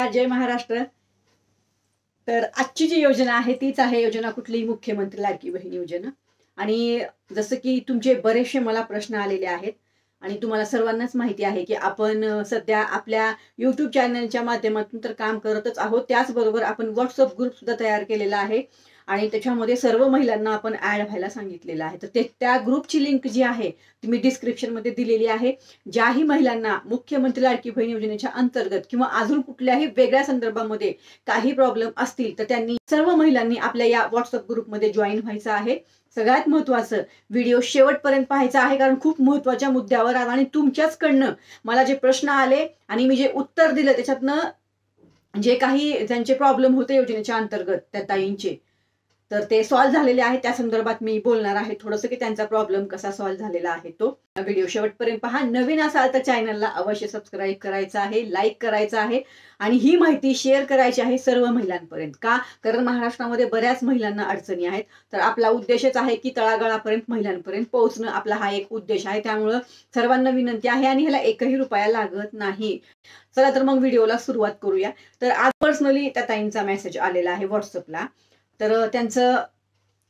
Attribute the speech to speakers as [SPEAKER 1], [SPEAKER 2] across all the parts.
[SPEAKER 1] नमस्कार, जय महाराष्ट्र। तर आजची जी योजना आहे तीच आहे योजना कुठली? मुख्यमंत्री लाडकी बहीण योजना। आणि जसं की तुमचे बरेचसे मला प्रश्न आलेले आहेत आणि तुम्हाला सर्वांनाच माहिती आहे की आपण सध्या आपल्या YouTube चॅनलच्या माध्यमातून तर काम करतच आहोत, त्याचबरोबर आपण WhatsApp ग्रुप सुद्धा तयार केलेला आहे आणि त्याच्यामध्ये सर्व महिलांना आपण ऍड व्हायला सांगितलेलं आहे। तर त्या ग्रुपची लिंक जी आहे ती मी डिस्क्रिप्शनमध्ये दिलेली आहे। ज्याही महिलांना मुख्यमंत्री लाडकी बहीण योजनेच्या अंतर्गत किंवा अजून कुठल्याही वेगळ्या संदर्भामध्ये काही प्रॉब्लेम असतील तर त्यांनी सर्व महिलांनी आपल्या या WhatsApp ग्रुपमध्ये जॉईन व्हायचं आहे। सगळ्यात महत्त्वाचं व्हिडिओ शेवटपर्यंत पाहायचा आहे, कारण खूप महत्त्वाच्या मुद्द्यावर आणि तुमच्याचकडनं मला जे प्रश्न आले आणि मी जे उत्तर दिलं त्याच्यातनं जे काही त्यांचे प्रॉब्लेम होते योजनेच्या अंतर्गत त्या ताईंचे, तर ते सॉल्व्ह झालेले आहे। त्या संदर्भात मी बोलणार आहे थोडंसं की त्यांचा प्रॉब्लेम कसा सॉल्व्ह झालेला आहे तो। व्हिडिओ शेवटपर्यंत पहा। नवीन असाल तर चॅनलला अवश्य सबस्क्राईब करायचं आहे, लाईक करायचं आहे आणि ही माहिती शेअर करायची आहे सर्व महिलांपर्यंत। का? कारण महाराष्ट्रामध्ये बऱ्याच महिलांना अडचणी आहेत, तर आपला उद्देशच आहे की तळागाळापर्यंत महिलांपर्यंत पोहोचणं, आपला हा एक उद्देश आहे। त्यामुळं सर्वांना विनंती आहे आणि ह्याला एकही रुपया लागत नाही। चला तर मग व्हिडिओला सुरुवात करूया। तर आज पर्सनली त्या ताईंचा मेसेज आलेला आहे व्हॉट्सअपला। तर त्यांचं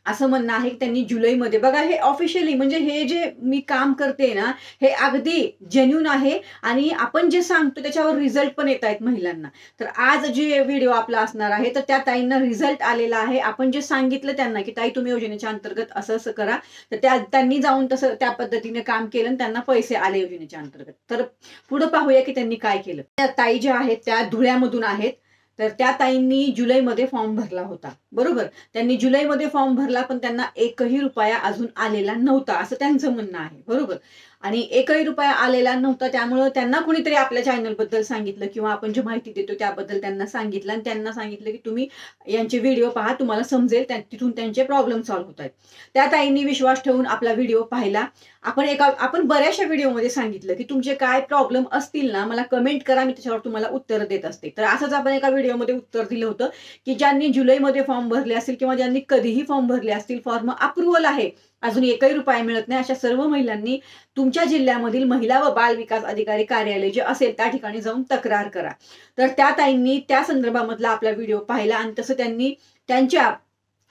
[SPEAKER 1] असं म्हणणं आहे की त्यांनी जुलैमध्ये, बघा हे ऑफिशियली म्हणजे हे जे मी काम करते ना हे अगदी जेन्युइन आहे आणि आपण जे सांगतो त्याच्यावर रिझल्ट पण येत आहेत महिलांना। तर आज जे व्हिडिओ आपला असणार आहे तर त्या ताईंना रिझल्ट आलेला आहे। आपण जे सांगितलं त्यांना की ताई तुम्ही योजनेच्या अंतर्गत असं असं करा, तर त्यांनी जाऊन तसं त्या पद्धतीने काम केलं आणि त्यांना पैसे आले योजनेच्या अंतर्गत। तर पुढे पाहूया की त्यांनी काय केलं। त्या ताई ज्या आहेत त्या धुळ्यामधून आहेत। तर त्या ताईंनी जुलैमध्ये फॉर्म भरला होता, बरोबर। त्यांनी जुलैमध्ये फॉर्म भरला पण त्यांना एकही रुपया अजून आलेला नव्हता असं त्यांचं म्हणणं आहे, बरोबर। आणि एकही रुपया आलेला नव्हता, त्यामुळे त्यांना कुणीतरी आपल्या चॅनल बद्दल सांगितलं किंवा आपण जी माहिती देतो त्याबद्दल त्यांना सांगितलं आणि त्यांना सांगितलं की तुम्ही यांचे व्हिडिओ पहा, तुम्हाला समजेल, तिथून त्यांचे प्रॉब्लेम सॉल्व्ह होत आहेत। त्या ताईंनी विश्वास ठेवून आपला व्हिडिओ पाहिला। आपण बऱ्याचशा व्हिडिओमध्ये सांगितलं की तुमचे काय प्रॉब्लेम असतील ना मला कमेंट करा, मी त्याच्यावर तुम्हाला उत्तर देत असते। तर असंच आपण एका व्हिडिओमध्ये उत्तर दिलं होतं की ज्यांनी जुलैमध्ये फॉर्म भरले असतील किंवा ज्यांनी कधीही फॉर्म भरले असतील, फॉर्म अप्रुव्हल आहे, अजून एकही रुपया मिळत नाही, अशा सर्व महिलांनी तुमच्या जिल्ह्यामधील महिला व बाल विकास अधिकारी कार्यालय जे असेल त्या ठिकाणी जाऊन तक्रार करा। तर त्या ताईंनी त्या संदर्भामधला आपला व्हिडिओ पाहिला आणि तसं त्यांनी त्यांच्या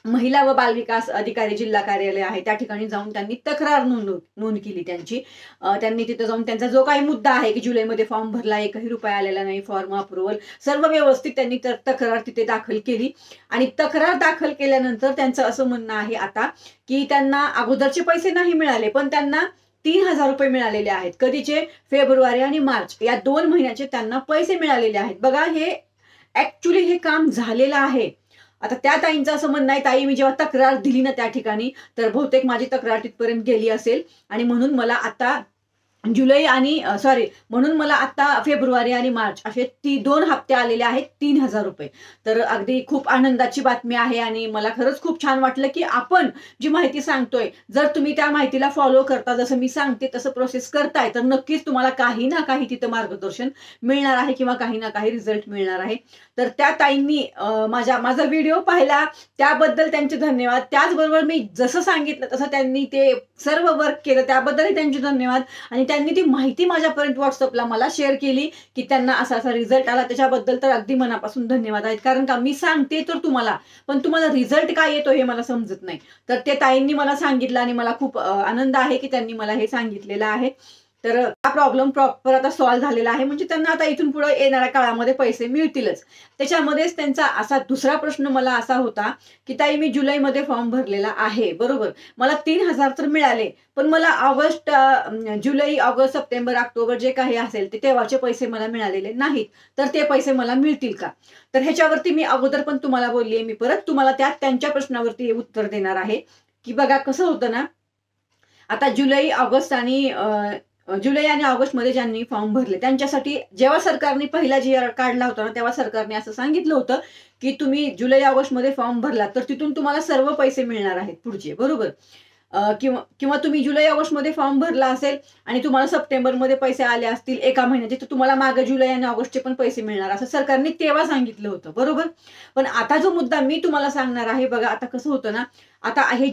[SPEAKER 1] महिला व बाल विकास अधिकारी जिल्हा कार्यालय आहे त्या ठिकाणी जाऊन त्यांनी तक्रार नोंद केली त्यांची। त्यांनी तिथे जाऊन त्यांचा जो काही मुद्दा आहे की जुलैमध्ये फॉर्म भरला, एकही रुपया आलेला नाही, फॉर्म अप्रुव्हल सर्व व्यवस्थित, त्यांनी तक्रार तिथे दाखल केली। आणि तक्रार दाखल केल्यानंतर त्यांचं असं म्हणणं आहे आता की त्यांना अगोदरचे पैसे नाही मिळाले पण त्यांना 3000 रुपये मिळालेले आहेत। कधीचे? फेब्रुवारी आणि मार्च या 2 महिन्याचे त्यांना पैसे मिळालेले आहेत। बघा हे ऍक्च्युली हे काम झालेलं आहे। आता त्या ताईंचं असं म्हणणं आहे, ताई मी जेव्हा तक्रार दिली ना त्या ठिकाणी तर बहुतेक माझी तक्रार तिथपर्यंत गेली असेल आणि म्हणून मला आता म्हणून मला आता फेब्रुवारी आणि मार्च असे 2 हप्ते आलेले आहेत 3000 रुपये। तर अगदी खूप आनंदाची बातमी आहे आणि मला खरंच खूप छान वाटलं की आपण जी माहिती सांगतोय जर तुम्ही त्या माहितीला फॉलो करता, जसं मी सांगते तसं प्रोसेस करताय, तर नक्कीच तुम्हाला काही ना काही तिथं मार्गदर्शन मिळणार आहे किंवा काही ना काही रिझल्ट मिळणार आहे। तर त्या ताईंनी माझा व्हिडिओ पाहिला त्याबद्दल त्यांचे धन्यवाद। त्याचबरोबर मी जसं सांगितलं तसं त्यांनी ते सर्व वर्क केलं त्याबद्दलही त्यांचे धन्यवाद। आणि त्यांनी ती माहिती माझ्यापर्यंत व्हॉट्सअपला मला शेअर केली की त्यांना असा असा रिझल्ट आला, त्याच्याबद्दल तर अगदी मनापासून धन्यवाद आहेत। कारण का मी सांगते तर तुम्हाला, पण तुम्हाला रिझल्ट काय येतो हे मला समजत नाही। तर ते ताईंनी मला सांगितलं आणि मला खूप आनंद आहे की त्यांनी मला हे सांगितलेलं आहे। तर हा प्रॉब्लेम प्रॉपर आता सॉल्व्ह झालेला आहे, म्हणजे त्यांना आता इथून पुढे येणाऱ्या काळामध्ये पैसे मिळतीलच। त्याच्यामध्येच त्यांचा असा दुसरा प्रश्न मला असा होता की ताई मी जुलैमध्ये फॉर्म भरलेला आहे, बरोबर, मला 3000 तर मिळाले पण मला जुलै, ऑगस्ट, सप्टेंबर, ऑक्टोबर जे काही असेल ते तेव्हाचे पैसे मला मिळालेले नाहीत, तर ते पैसे मला मिळतील का? तर ह्याच्यावरती मी अगोदर पण तुम्हाला बोलली आहे, मी परत तुम्हाला त्यांच्या प्रश्नावरती उत्तर देणार आहे की बघा कसं होतं ना, आता जुलै आणि ऑगस्टमध्ये ज्यांनी फॉर्म भरले त्यांच्यासाठी जेव्हा सरकारने पहिला GR काढला होता ना तेव्हा सरकारने असं सांगितलं होतं की तुम्ही जुलै ऑगस्टमध्ये फॉर्म भरला तर तिथून तुम्हाला सर्व पैसे मिळणार आहेत पुढचे, बरोबर। किंवा तुम्ही जुलै ऑगस्टमध्ये फॉर्म भरला असेल आणि तुम्हाला सप्टेंबरमध्ये पैसे आले असतील एका महिन्याचे, तर तुम्हाला मागे जुलै आणि ऑगस्टचे पण पैसे मिळणार असं सरकारने तेव्हा सांगितलं होतं, बरोबर। पण आता जो मुद्दा मी तुम्हाला सांगणार आहे, बघा आता कसं होतं ना, आता आहे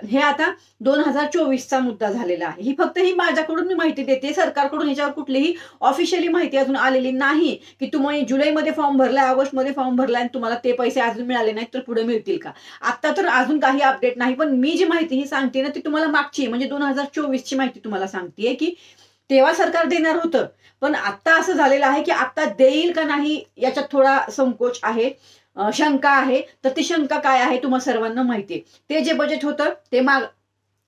[SPEAKER 1] हे आता 2024चा मुद्दा झालेला आहे. ही फक्त माझ्याकडून मी माहिती देते, सरकारकडून ह्याच्यावर कुठलीही ऑफिशियली माहिती अजून आलेली नाही की तुम्ही जुलैमध्ये फॉर्म भरलाय, ऑगस्टमध्ये फॉर्म भरलाय आणि तुम्हाला ते पैसे अजून मिळाले नाहीत तर पुढे मिळतील का. आता तर अजून काही अपडेट नाही, पण मी जी माहिती ही सांगते ना ती तुम्हाला मागची म्हणजे 2024ची माहिती तुम्हाला सांगतेय की तेव्हा सरकार देणार होतं, पण आता असं झालेलं आहे की आता देईल का नाही याच्यात थोडा संकोच आहे, शंका आहे. तर ती शंका काय आहे तुम्हा सर्वांना माहिती आहे. ते जे बजेट होतं ते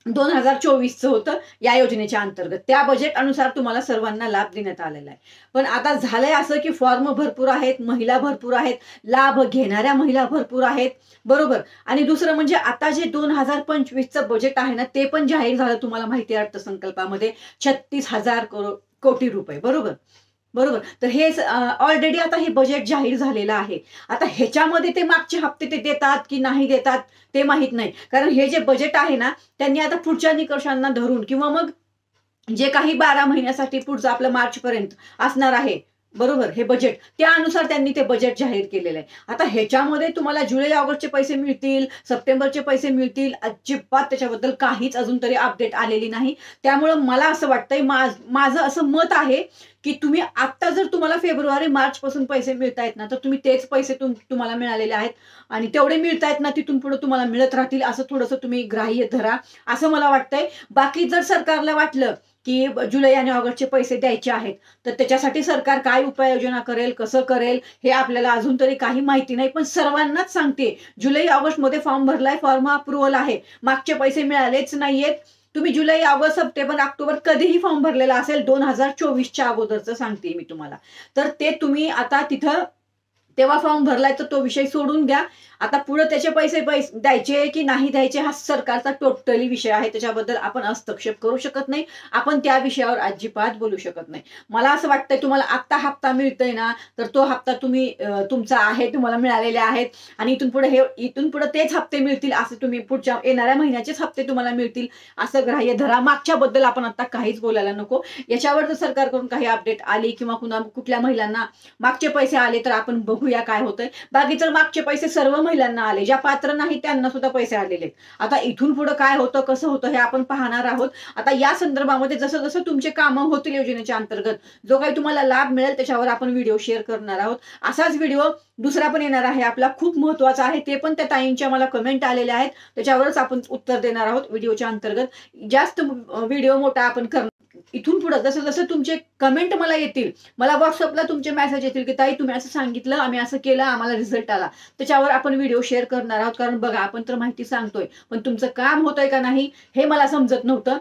[SPEAKER 1] 2024चं होतं या योजनेच्या अंतर्गत. त्या बजेट अनुसार तुम्हाला सर्वांना लाभ देण्यात आलेला आहे. पण आता झालंय असं की फॉर्म भरपूर आहेत, महिला भरपूर आहेत, लाभ घेणाऱ्या महिला भरपूर आहेत, बरोबर. आणि दुसरं म्हणजे आता जे 2025चं बजेट आहे ना ते पण जाहीर झालं, तुम्हाला माहिती आहे अर्थसंकल्पामध्ये 36,000 कोटी रुपये, बरोबर. बरोबर. तर हे ऑलरेडी आता हे बजेट जाहीर झालेलं आहे. आता ह्याच्यामध्ये ते मागचे हप्ते ते देतात की नाही देतात ते माहित नाही. कारण हे जे बजेट आहे ना त्यांनी आता पुढच्या निकषांना धरून किंवा मग जे काही 12 महिन्यासाठी पुढचं आपलं मार्चपर्यंत असणार आहे, बरोबर, हे बजेट त्यानुसार त्यांनी ते बजेट जाहीर केलेलं आहे. आता ह्याच्यामध्ये तुम्हाला जुलै ऑगस्टचे पैसे मिळतील, सप्टेंबरचे पैसे मिळतील, अजिबात त्याच्याबद्दल काहीच अजून तरी अपडेट आलेली नाही. त्यामुळं मला असं वाटतंय, माझं असं मत आहे की तुम्ही आता जर तुम्हाला फेब्रुवारी मार्च पासून पैसे मिळतायत ना तर तुम्ही तेच पैसे तुम्हाला मिळालेले आहेत आणि तेवढे मिळतायत ना तिथून पुढे तुम्हाला मिळत राहतील असं थोडंसं तुम्ही ग्राह्य धरा असं मला वाटतंय. बाकी जर सरकारला वाटलं की जुलै आणि ऑगस्टचे पैसे द्यायचे आहेत तर त्याच्यासाठी सरकार काय उपाययोजना करेल, कसं करेल हे आपल्याला अजून तरी काही माहिती नाही. पण सर्वांनाच सांगते, जुलै ऑगस्ट मध्ये फॉर्म भरलाय, फॉर्म अप्रुव्हल आहे, मागचे पैसे मिळालेच नाहीयेत. तुम्ही जुलै, ऑगस्ट, सप्टेंबर, ऑक्टोबर कधीही फॉर्म भरलेला असेल 2024च्या अगोदरचं सांगते मी तुम्हाला, तर ते तुम्ही आता तिथं तेव्हा फॉर्म भरलाय तर तो विषय सोडून द्या. आता पुढे त्याचे पैसे द्यायचे की नाही द्यायचे हा सरकारचा टोटली विषय आहे. त्याच्याबद्दल आपण हस्तक्षेप करू शकत नाही, आपण त्या विषयावर अजिबात बोलू शकत नाही. मला असं वाटतंय तुम्हाला आत्ता हप्ता मिळतोय ना तर तो हप्ता तुम्ही तुमचा आहे, तुम्हाला मिळालेले आहेत आणि इथून पुढे तेच हप्ते मिळतील, असं तुम्ही पुढच्या येणाऱ्या महिन्याचेच हप्ते तुम्हाला मिळतील असं ग्राह्य धरा. मागच्याबद्दल आपण आता काहीच बोलायला नको. याच्यावर जर सरकारकडून काही अपडेट आली किंवा कुठल्या महिलांना मागचे पैसे आले तर आपण बघूया काय होतंय. बाकी तर मागचे पैसे सर्व महिलांना आले, ज्या पात्र नाही त्यांना सुद्धा पैसे आलेले. आता इथून पुढे काय होतं, कसं होतं हे आपण पाहणार आहोत. आता या संदर्भामध्ये जसं जसं तुमचे कामं होतील योजनेच्या अंतर्गत जो काही तुम्हाला लाभ मिळेल त्याच्यावर आपण व्हिडिओ शेअर करणार आहोत. असाच व्हिडिओ दुसरा पण येणार आहे आपला, खूप महत्वाचा आहे. ते पण त्या ताईंच्या मला कमेंट आलेल्या आहेत, त्याच्यावरच आपण उत्तर देणार आहोत व्हिडिओच्या अंतर्गत. जास्त व्हिडिओ मोठा आपण करणार इथून पुढे. जसं जसं तुमचे कमेंट मला येतील, मला व्हॉट्सअपला तुमचे मेसेज येतील की ताई तुम्ही असं सांगितलं, आम्ही असं केलं, आम्हाला रिझल्ट आला, त्याच्यावर आपण व्हिडिओ शेअर करणार आहोत. कारण बघा आपण तर माहिती सांगतोय पण तुमचं काम होतंय का नाही हे मला समजत नव्हतं,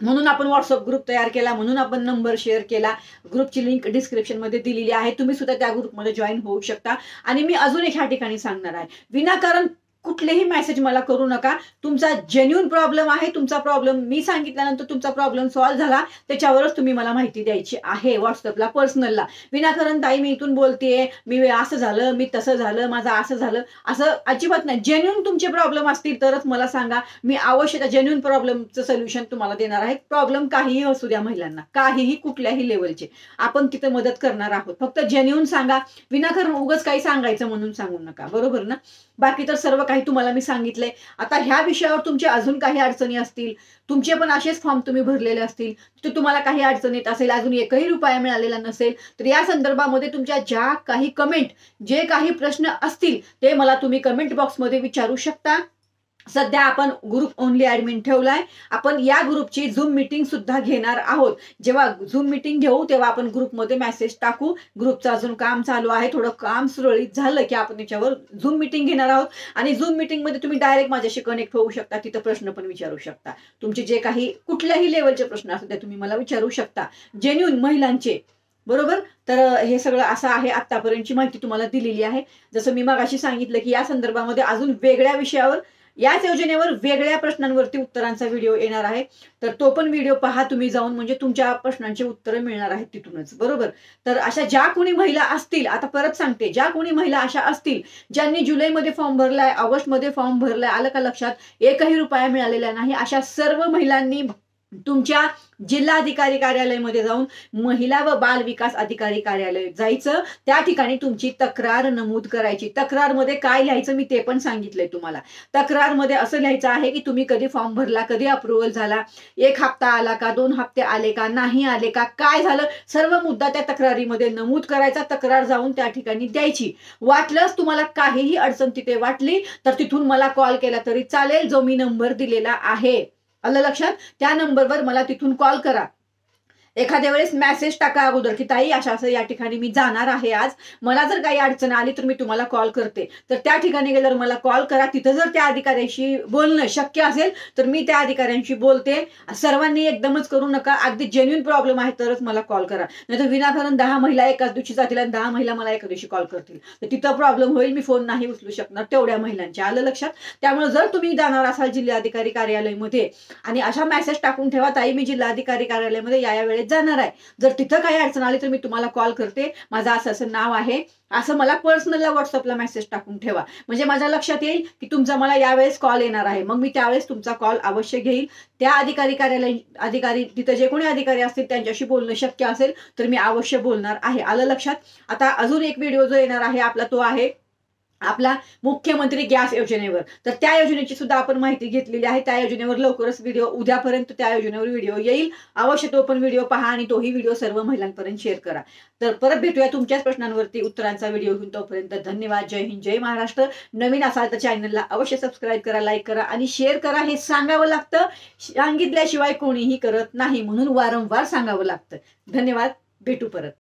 [SPEAKER 1] म्हणून आपण व्हॉट्सअप ग्रुप तयार केला, म्हणून आपण नंबर शेअर केला. ग्रुपची लिंक डिस्क्रिप्शन मध्ये दिलेली आहे, तुम्ही सुद्धा त्या ग्रुपमध्ये जॉईन होऊ शकता. आणि मी अजून एक ह्या ठिकाणी सांगणार आहे, विनाकारण कुठलेही मेसेज मला करू नका. तुमचा जेन्युइन प्रॉब्लेम आहे, तुमचा प्रॉब्लेम मी सांगितल्यानंतर तुमचा प्रॉब्लेम सॉल्व्ह झाला त्याच्यावरच तुम्ही मला माहिती द्यायची आहे व्हॉट्सअपला, पर्सनलला. विनाकारण ताई मी इथून बोलतेय, मी असं झालं, मी तसं झालं, माझं असं झालं, असं अजिबात नाही. जेन्युइन तुमचे प्रॉब्लेम असतील तरच मला सांगा, मी अवश्य त्या जेन्युइन प्रॉब्लेमचं सोल्युशन तुम्हाला देणार आहे. प्रॉब्लेम काहीही असू द्या महिलांना, काहीही कुठल्याही लेवलचे, आपण तिथे मदत करणार आहोत. फक्त जेन्युइन सांगा, विनाकारण उगाच काही सांगायचं म्हणून सांगू नका, बरोबर ना. बाकी तर सर्व काही तुम्हाला मी सांगितलंय. आता ह्या विषयावर तुमचे अजून काही अडचणी असतील, तुमचे पण असेच फॉर्म तुम्ही भरलेले असतील, तर तुम्हाला काही अडचण येत असेल, अजून एकही रुपया मिळालेला नसेल, तर या संदर्भामध्ये तुमच्या ज्या काही कमेंट, जे काही प्रश्न असतील ते मला तुम्ही कमेंट बॉक्समध्ये विचारू शकता. सध्या आपण ग्रुप ओनली ऍडमिन ठेवलाय. आपण या ग्रुपची झूम मीटिंग सुद्धा घेणार आहोत. जेव्हा झूम मीटिंग घेऊ तेव्हा आपण ग्रुपमध्ये मेसेज टाकू. ग्रुपचं अजून काम चालू आहे, थोडं काम सुरळीत झालं की आपण याच्यावर झूम मीटिंग घेणार आहोत. आणि झूम मीटिंग मध्ये तुम्ही डायरेक्ट माझ्याशी कनेक्ट होऊ शकता, तिथं प्रश्न पण विचारू शकता. तुमचे जे काही कुठल्याही लेवलचे प्रश्न असतात ते तुम्ही मला विचारू शकता, जेन्युइन महिलांचे, बरोबर. तर हे सगळं असं आहे, आतापर्यंतची माहिती तुम्हाला दिलेली आहे. जसं मी मगाशी सांगितलं की या संदर्भामध्ये अजून वेगळ्या विषयावर, याच योजनेवर वेगळ्या प्रश्नांवरती उत्तरांचा व्हिडिओ येणार आहे, तर तो पण व्हिडिओ पहा तुम्ही जाऊन, म्हणजे तुमच्या प्रश्नांची उत्तरं मिळणार आहेत तिथूनच, बरोबर. तर अशा ज्या कोणी महिला असतील, आता परत सांगते, ज्या कोणी महिला अशा असतील ज्यांनी जुलैमध्ये फॉर्म भरलाय, ऑगस्टमध्ये फॉर्म भरलाय, आलं का लक्षात, एकही रुपया मिळालेला नाही, अशा सर्व महिलांनी तुमच्या जिल्हाधिकारी कार्यालयामध्ये जाऊन महिला व बाल विकास अधिकारी कार्यालय जायचं, त्या ठिकाणी तुमची तक्रार नमूद करायची. तक्रारमध्ये काय लिहायचं मी ते पण सांगितलंय तुम्हाला. तक्रारमध्ये असं लिहायचं आहे की तुम्ही कधी फॉर्म भरला, कधी अप्रुव्हल झाला, 1 हप्ता आला का, 2 हप्ते आले का, नाही आले का, काय झालं, सर्व मुद्दा त्या तक्रारीमध्ये नमूद करायचा. तक्रार जाऊन त्या ठिकाणी द्यायची. वाटलंच तुम्हाला काहीही अडचण तिथे वाटली तर तिथून मला कॉल केला तरी चालेल, जो मी नंबर दिलेला आहे. आलं लक्षात? त्या नंबरवर मला तिथून कॉल करा. एखाद्या वेळेस मेसेज टाका अगोदर की ताई अशा असं या ठिकाणी मी जाणार आहे आज, मला जर काही अडचण आली तर मी तुम्हाला कॉल करते. तर त्या ठिकाणी गेल्यावर मला कॉल करा. तिथं जर त्या अधिकाऱ्याशी बोलणं शक्य असेल तर मी त्या अधिकाऱ्यांशी बोलते. सर्वांनी एकदमच करू नका. अगदी जेन्युइन प्रॉब्लेम आहे तरच मला कॉल करा. नाहीतर विनाकारण 10 महिला एकाच दिवशी जातील आणि 10 महिला मला एका दिवशी कॉल करतील, तर तिथं प्रॉब्लेम होईल. मी फोन नाही उचलू शकणार तेवढ्या महिलांच्या. आलं लक्षात? त्यामुळे जर तुम्ही जाणार असाल जिल्हाधिकारी कार्यालयामध्ये आणि अशा मेसेज टाकून ठेवा, ताई मी जिल्हाधिकारी कार्यालयामध्ये या वेळेत जाणार आहे, जर तिथं काही अडचण आली तर मी तुम्हाला कॉल करते, माझं असं असं नाव आहे, असं मला पर्सनलला व्हॉट्सअपला मेसेज टाकून ठेवा. म्हणजे माझ्या लक्षात येईल की तुमचा मला यावेळेस कॉल येणार आहे. मग मी त्यावेळेस तुमचा कॉल अवश्य घेईल. त्या अधिकारी तिथं जे कोणी अधिकारी असतील त्यांच्याशी बोलणं शक्य असेल तर मी अवश्य बोलणार आहे. आलं लक्षात? आता अजून एक व्हिडिओ जो येणार आहे आपला, तो आहे आपला मुख्यमंत्री गॅस योजनेवर. तर त्या योजनेची सुद्धा आपण माहिती घेतलेली आहे. त्या योजनेवर लवकरच व्हिडिओ, उद्यापर्यंत त्या योजनेवर व्हिडिओ येईल. अवश्य तो पण व्हिडिओ पहा आणि तोही व्हिडिओ सर्व महिलांपर्यंत शेअर करा. तर परत भेटूया तुमच्याच प्रश्नांवरती उत्तरांचा व्हिडिओ घेऊन. तोपर्यंत धन्यवाद. जय हिंद, जय महाराष्ट्र. नवीन असाल तर चॅनलला अवश्य सबस्क्राईब करा, लाईक करा आणि शेअर करा. हे सांगावं लागतं, सांगितल्याशिवाय कोणीही करत नाही, म्हणून वारंवार सांगावं लागतं. धन्यवाद. भेटू परत.